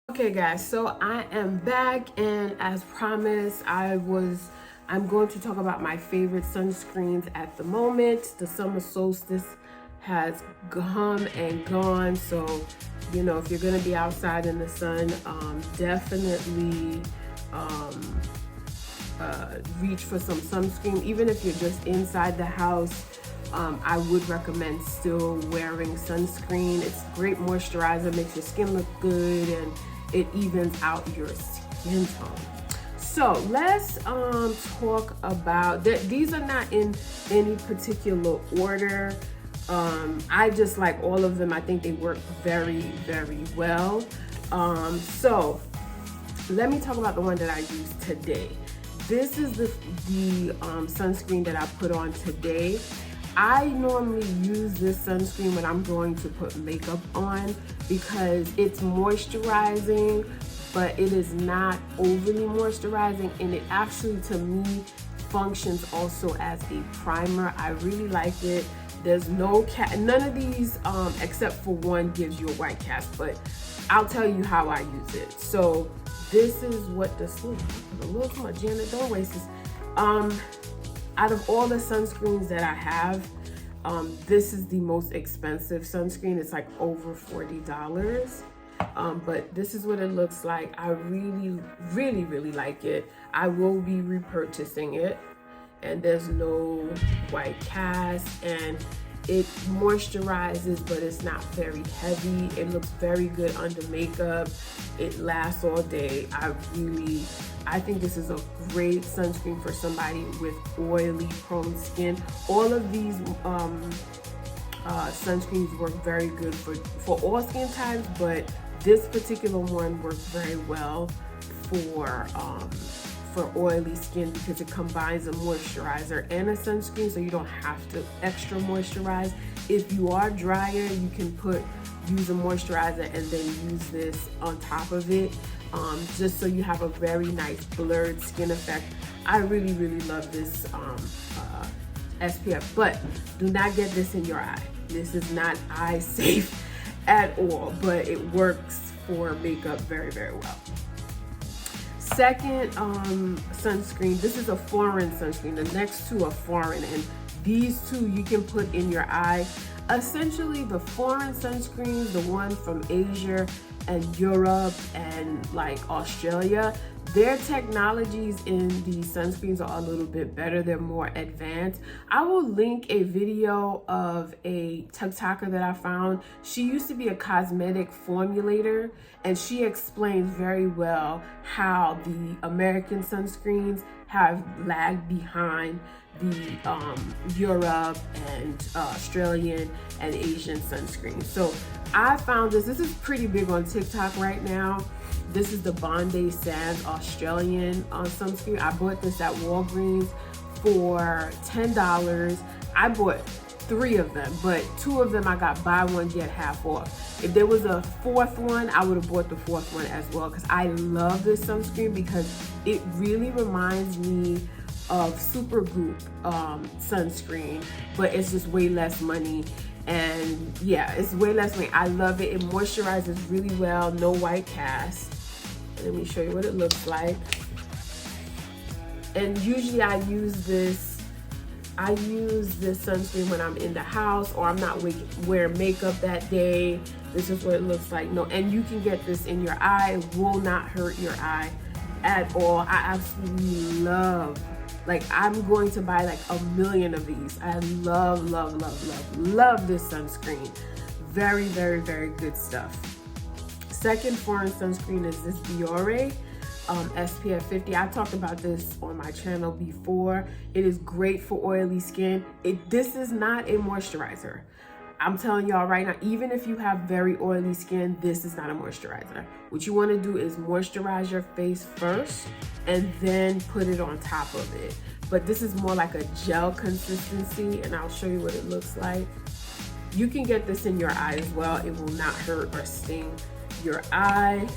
Okay guys, so I am back, and as promised, I'm going to talk about my favorite sunscreens at the moment. The summer solstice has come and gone, so if you're gonna be outside in the sun, definitely reach for some sunscreen. Even if you're just inside the house, I would recommend still wearing sunscreen. It's a great moisturizer, makes your skin look good, and it evens out your skin tone. So let's talk about these are not in any particular order. I just like all of them. I think they work very, very well. So let me talk about the one that I use today. This is the sunscreen that I put on today. I normally use this sunscreen when I'm going to put makeup on because it's moisturizing, but it is not overly moisturizing, and it actually, to me, functions also as a primer. I really like it. There's no none of these except for one gives you a white cast, but I'll tell you how I use it. So this is what this looks like. A little too much, Janet, don't waste this. Out of all the sunscreens that I have, this is the most expensive sunscreen. It's like over $40. But this is what it looks like. I really, really, really like it. I will be repurchasing it. And there's no white cast, and it moisturizes, but it's not very heavy. It looks very good under makeup. It lasts all day. I think this is a great sunscreen for somebody with oily, prone skin. All of these sunscreens work very good for all skin types, but this particular one works very well for oily skin because it combines a moisturizer and a sunscreen, so you don't have to extra moisturize. If you are drier, you can use a moisturizer and then use this on top of it, just so you have a very nice blurred skin effect. I really, really love this SPF, but do not get this in your eye. This is not eye safe at all, but it works for makeup very, very well. Second sunscreen, this is a foreign sunscreen. The next two are foreign, and these two you can put in your eye. Essentially, the foreign sunscreens, the one from Asia and Europe and like Australia, their technologies in these sunscreens are a little bit better. They're more advanced. I will link a video of a TikToker that I found. She used to be a cosmetic formulator, and she explains very well how the American sunscreens have lagged behind the Europe and Australian and Asian sunscreen. So I found this is pretty big on TikTok right now. This is the Bondi Sands Australian sunscreen. I bought this at Walgreens for $10. I bought 3 of them, but 2 of them I got buy one get half off. If there was a 4th one, I would have bought the 4th one as well, because I love this sunscreen because it really reminds me of Supergoop sunscreen, but it's just way less money. And yeah, it's way less money. I love it. It moisturizes really well, no white cast. Let me show you what it looks like. And usually I use this sunscreen when I'm in the house or I'm not wearing makeup that day. This is what it looks like. No, and you can get this in your eye. It will not hurt your eye at all. I absolutely love, like, I'm going to buy like 1 million of these. I love, love, love, love, love this sunscreen. Very, very, very good stuff. Second foreign sunscreen is this Biore SPF 50. I talked about this on my channel before. It is great for oily skin. This is not a moisturizer. I'm telling y'all right now, even if you have very oily skin, this is not a moisturizer. What you want to do is moisturize your face first and then put it on top of it. But this is more like a gel consistency, and I'll show you what it looks like. You can get this in your eye as well. It will not hurt or sting your eye.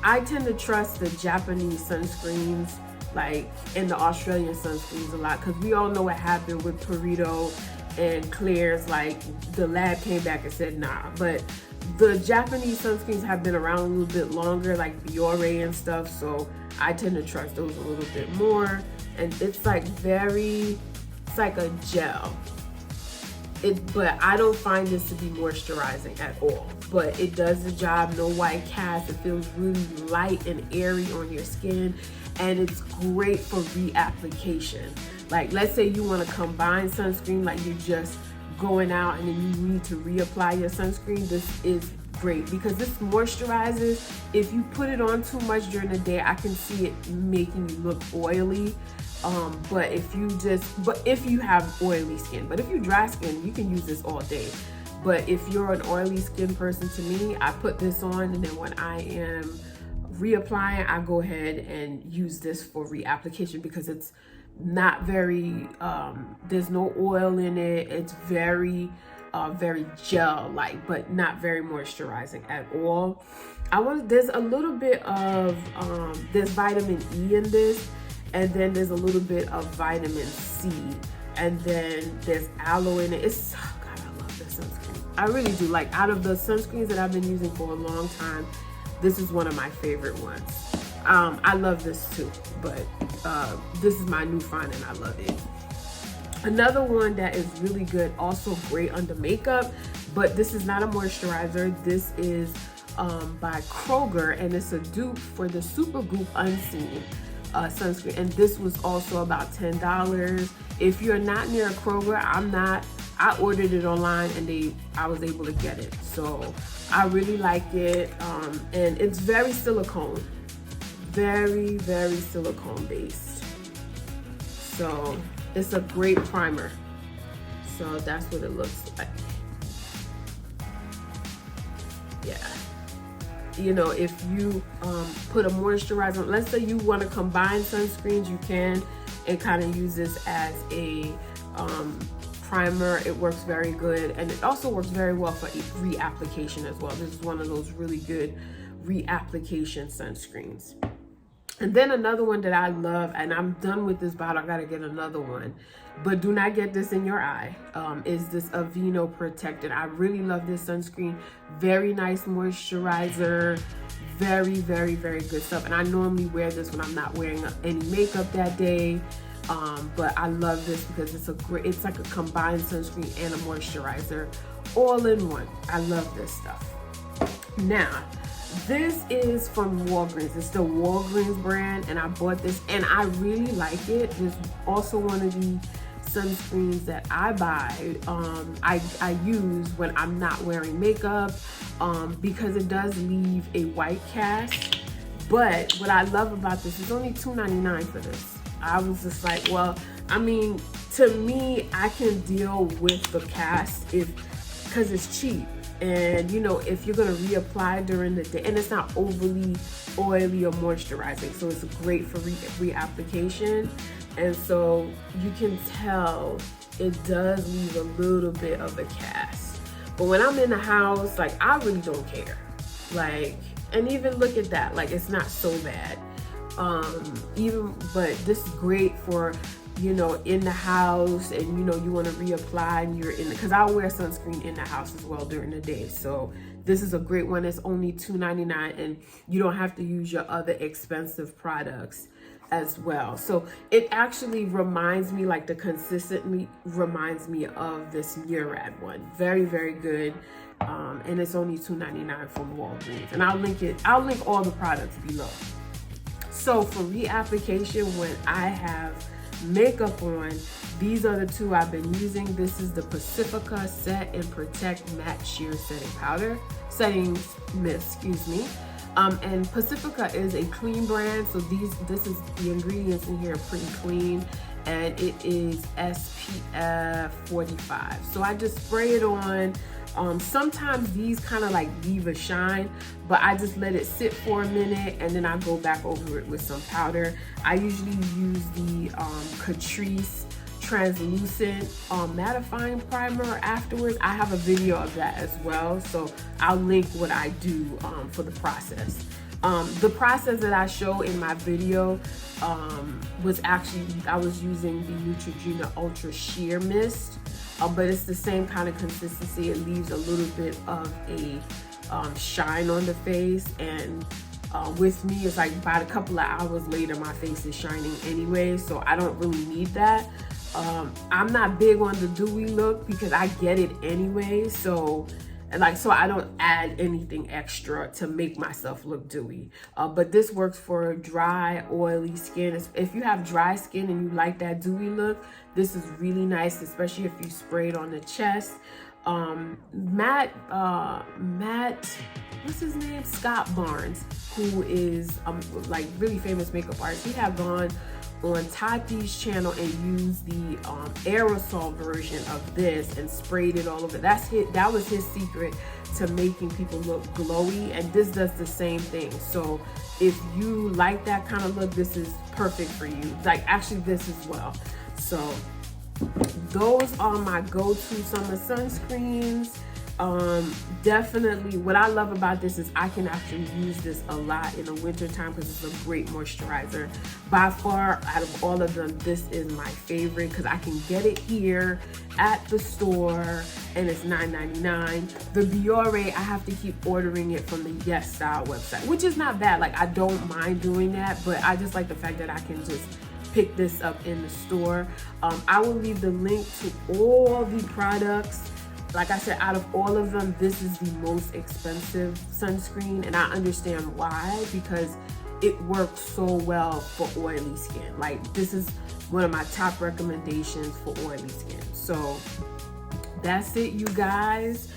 I tend to trust the Japanese sunscreens, like, and the Australian sunscreens a lot, because we all know what happened with Perito and Claire's, like, the lab came back and said nah. But the Japanese sunscreens have been around a little bit longer, like Biore and stuff, so I tend to trust those a little bit more. And it's like it's like a gel. But I don't find this to be moisturizing at all. But it does the job, no white cast. It feels really light and airy on your skin, and it's great for reapplication. Like, let's say you want to combine sunscreen, like you're just going out and then you need to reapply your sunscreen. This is great because this moisturizes. If you put it on too much during the day, I can see it making you look oily. But if you have oily skin, but if you're dry skin, you can use this all day. But if you're an oily skin person, to me, I put this on, and then when I am reapplying, I go ahead and use this for reapplication because it's not very, there's no oil in it. It's very gel-like, but not very moisturizing at all. There's a little bit of, there's vitamin E in this, and then there's a little bit of vitamin C, and then there's aloe in it. Oh God, I love this sunscreen. I really do. Like, out of the sunscreens that I've been using for a long time, this is one of my favorite ones. I love this too, but this is my new find and I love it. Another one that is really good, also great under makeup, but this is not a moisturizer. This is by Kroger, and it's a dupe for the Supergoop Unseen sunscreen, and this was also about $10. If you're not near a Kroger, I ordered it online and I was able to get it, so I really like it. And it's very silicone, very silicone based, so it's a great primer. So that's what it looks like. Yeah, you know, if you put a moisturizer, let's say you want to combine sunscreens, you can, and kind of use this as a primer. It works very good, and it also works very well for reapplication as well. This is one of those really good reapplication sunscreens. And then another one that I love, and I'm done with this bottle, I gotta get another one, but do not get this in your eye, is this Aveeno Protected. I really love this sunscreen. Very nice moisturizer, very good stuff. And I normally wear this when I'm not wearing any makeup that day, but I love this because it's like a combined sunscreen and a moisturizer all in one. I love this stuff. Now, this is from Walgreens. It's the Walgreens brand, and I bought this and I really like it. This is also one of the sunscreens that I buy, I use when I'm not wearing makeup, because it does leave a white cast. But what I love about this is only $2.99 for this. I was just like, well, I mean, to me, I can deal with the cast because it's cheap. And you know, if you're gonna reapply during the day, and it's not overly oily or moisturizing, so it's great for reapplication. And so you can tell it does leave a little bit of a cast. But when I'm in the house, like, I really don't care. Like, and even look at that, like, it's not so bad. But this is great for, you know, in the house, and you know, you want to reapply, and you're in, because I wear sunscreen in the house as well during the day. So this is a great one. It's only $2.99, and you don't have to use your other expensive products as well. So it actually reminds me, like, the consistency reminds me of this Murad one. Very good. And it's only $2.99 from Walgreens, and I'll link all the products below. So for reapplication, when I have makeup on, these are the two I've been using. This is the Pacifica Set and Protect Matte Sheer Setting Mist, excuse me. And Pacifica is a clean brand, so this is the ingredients in here are pretty clean, and it is SPF 45. So I just spray it on. Sometimes these kind of like leave a shine, but I just let it sit for a minute, and then I go back over it with some powder. I usually use the Catrice translucent mattifying primer afterwards. I have a video of that as well, so I'll link what I do for the process. The process that I show in my video was actually, I was using the Neutrogena Ultra Sheer Mist. but it's the same kind of consistency. It leaves a little bit of a shine on the face, and with me, it's like about a couple of hours later, my face is shining anyway, so I don't really need that. I'm not big on the dewy look because I get it anyway, so I don't add anything extra to make myself look dewy. But this works for dry, oily skin. If you have dry skin and you like that dewy look, this is really nice, especially if you spray it on the chest. Matt, what's his name? Scott Barnes, who is like really famous makeup artist. He had gone on Tati's channel and used the aerosol version of this and sprayed it all over. That was his secret to making people look glowy, and this does the same thing. So if you like that kind of look, this is perfect for you. Like actually this as well. So those are my go-to summer sunscreens. Definitely what I love about this is I can actually use this a lot in the winter time because it's a great moisturizer. By far, out of all of them, this is my favorite because I can get it here at the store and it's $9.99. The Biore, I have to keep ordering it from the Yes Style website, which is not bad. Like I don't mind doing that, but I just like the fact that I can just pick this up in the store. I will leave the link to all the products. Like I said, out of all of them, this is the most expensive sunscreen, and I understand why, because it works so well for oily skin. Like this is one of my top recommendations for oily skin. So that's it, you guys.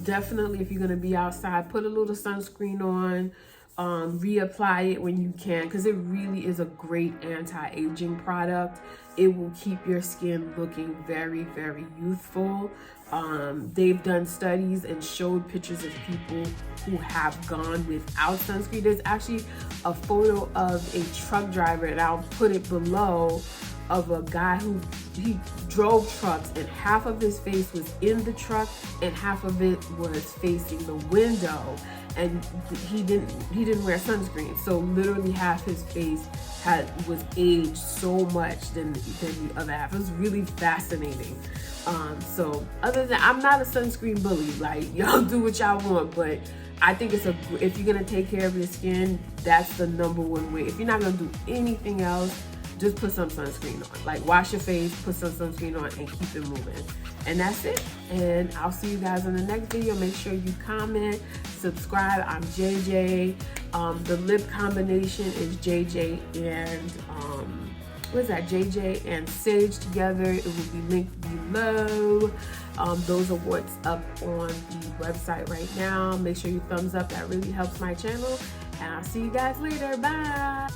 Definitely, if you're gonna be outside, put a little sunscreen on. Reapply it when you can, because it really is a great anti-aging product. It will keep your skin looking very, very youthful. They've done studies and showed pictures of people who have gone without sunscreen. There's actually a photo of a truck driver, and I'll put it below, of a guy who he drove trucks, and half of his face was in the truck and half of it was facing the window, and he didn't wear sunscreen. So literally half his face was aged so much than the other half. It was really fascinating. So other than, I'm not a sunscreen bully, like y'all do what y'all want, but I think if you're gonna take care of your skin, that's the #1 way. If you're not gonna do anything else, just put some sunscreen on. Like wash your face, put some sunscreen on, and keep it moving. And that's it. And I'll see you guys in the next video. Make sure you comment, subscribe. I'm JJ. The lip combination is JJ and JJ and Sage together. It will be linked below. Those are what's up on the website right now. Make sure you thumbs up. That really helps my channel. And I'll see you guys later. Bye.